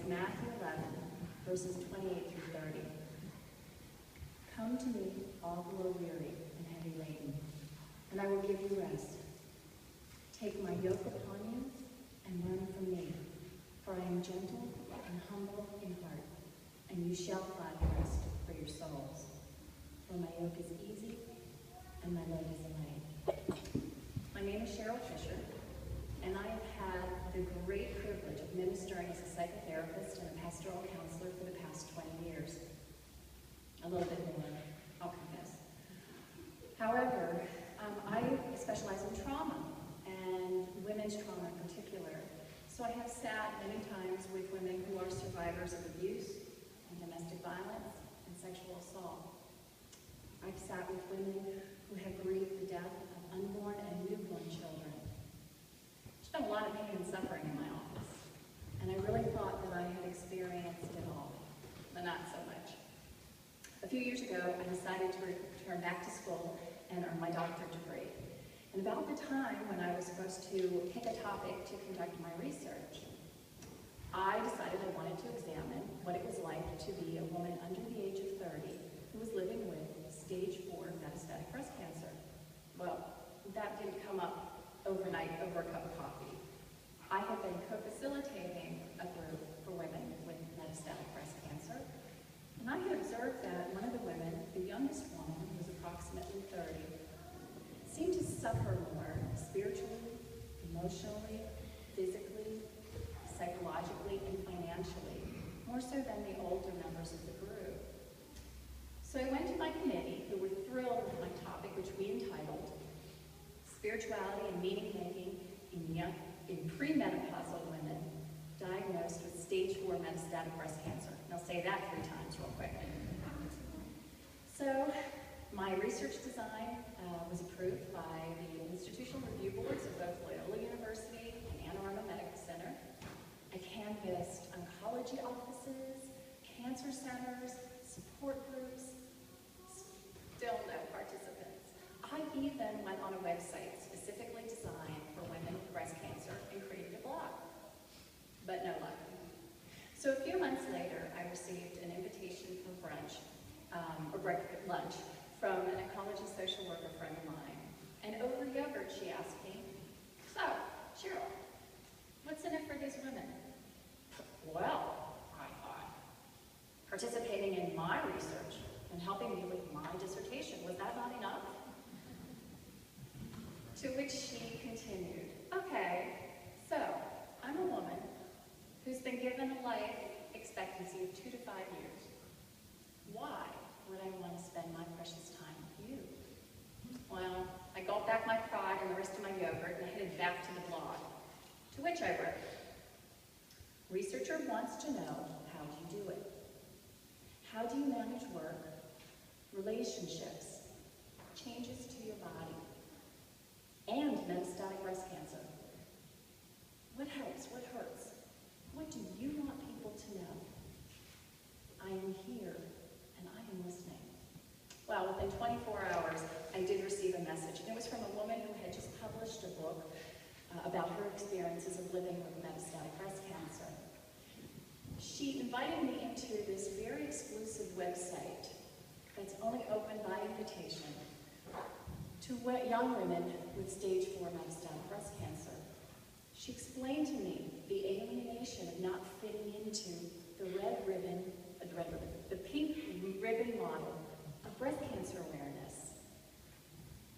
is Matthew 11, verses 28 through 30. Come to me, all who are weary and heavy laden, and I will give you rest. Take my yoke upon you and learn from me, for I am gentle and humble in heart, and you shall find rest for your souls. For my yoke is easy and my load is light. My name is Cheryl Fisher, and I have had the great privilege of ministering as a psychotherapist and a pastoral counselor for the past 20 years. A little bit more, I'll confess. However, I specialize in trauma, and women's trauma in particular. So I have sat many times with women who are survivors of abuse and domestic violence and sexual assault. I've sat with women who have grieved the death of unborn and newborn children. There's been a lot of pain and suffering in my office, and I really thought that I had experienced it all, but not so much. A few years ago, I decided to return back to school and earn my doctorate degree. And about the time when I was supposed to pick a topic to conduct my research, I decided I wanted to examine what it was like to be a woman under the age of 30 who was living with stage 4 metastatic breast cancer. Well, that didn't come up overnight over a cup of coffee. I have been co-facilitating a group for women with metastatic breast cancer, and I had observed that one of the women, the youngest woman, who was approximately 30, seemed to suffer more spiritually, emotionally, physically, psychologically, and financially, more so than the older members of the group. So I went to my committee, who were thrilled with my topic, which we entitled Spirituality and Meaning-Making in Premenopausal Women Diagnosed with Stage 4 Metastatic Breast Cancer. And I'll say that 3 times real quick. So my research design was approved by the institutional review boards of both Loyola University and Anne Arundel Medical Center. I canvassed oncology offices, cancer centers, support groups, still no participants. I even went on a website specifically designed for women with breast cancer and created a blog, but no luck. So a few months later, I received an invitation for brunch, or lunch, from an oncology social worker friend of mine. And over yogurt, she asked me, "So, Cheryl, what's in it for these women?" Well, I thought, participating in my research and helping me with my dissertation, was that not enough? To which she continued, "Okay, so I'm a woman who's been given a life expectancy of 2 to 5 years. Why would I want to spend my precious time with you?" Well, I gulped back my pride and the rest of my yogurt and headed back to the blog, to which I wrote, "Researcher wants to know, how do you do it? How do you manage work, relationships, changes to your body, and metastatic breast cancer? What helps? What hurts? What do you want people to know? I am here, and I am listening." Well, within 24 hours, I did receive a message, and it was from a woman who had just published a book about her experiences of living with metastatic breast cancer. She invited me into this very exclusive website that's only open by invitation to young women with stage 4 metastatic breast cancer. She explained to me the alienation of not fitting into the the pink ribbon model of breast cancer awareness.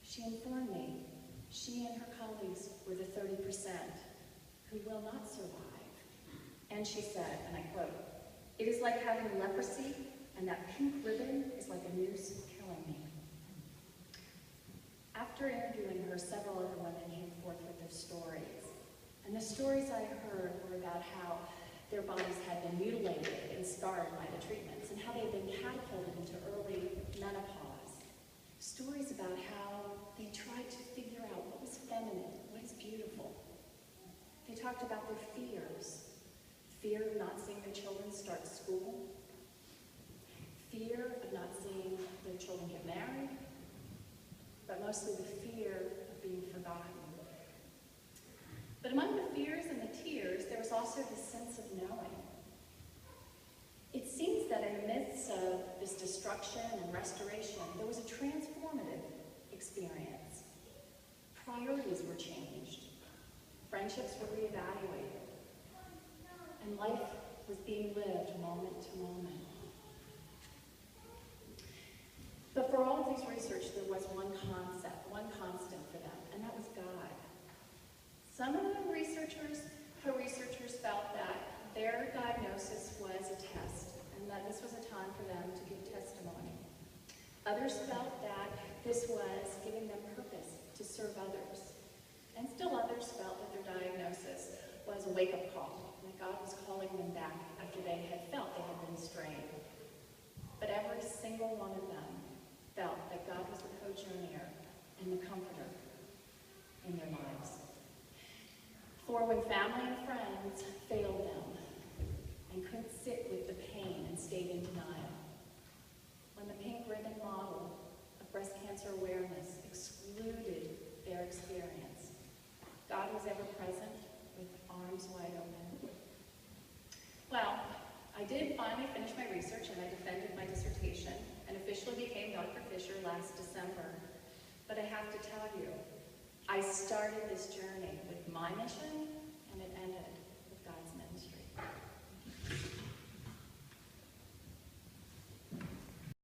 She informed me she and her colleagues were the 30% who will not survive. And she said, and I quote, "It is like having leprosy, and that pink ribbon is like a noose killing me." After interviewing her, several other women came forth with their stories. And the stories I heard were about how their bodies had been mutilated and scarred by the treatments, and how they had been catapulted into early menopause. Stories about how they tried to figure out what was feminine, what is beautiful. They talked about their fears. Fear of not seeing their children start school. Fear of not seeing their children get married. But mostly the fear of being forgotten. But among the fears and the tears, there was also this sense of knowing. reconstruction and restoration, there was a transformative experience. Priorities were changed. Friendships were reevaluated. And life was being lived moment to moment. But for all of these research, there was one concept, one constant for them, and that was God. Some of the researchers felt that their diagnosis was a test, and that this was a time for them to give testimony. Others felt that this was giving them purpose to serve others. And still others felt that their diagnosis was a wake-up call, and that God was calling them back after they had felt they had been strayed. But every single one of them felt that God was the co-journeyer and the comforter in their lives. For when family and friends failed them and couldn't sit with the pain and stayed in denial, when the pink ribbon model of breast cancer awareness excluded their experience, God was ever present with arms wide open. Well, I did finally finish my research and I defended my dissertation and officially became Dr. Fisher last December. But I have to tell you, I started this journey with my mission and it ended.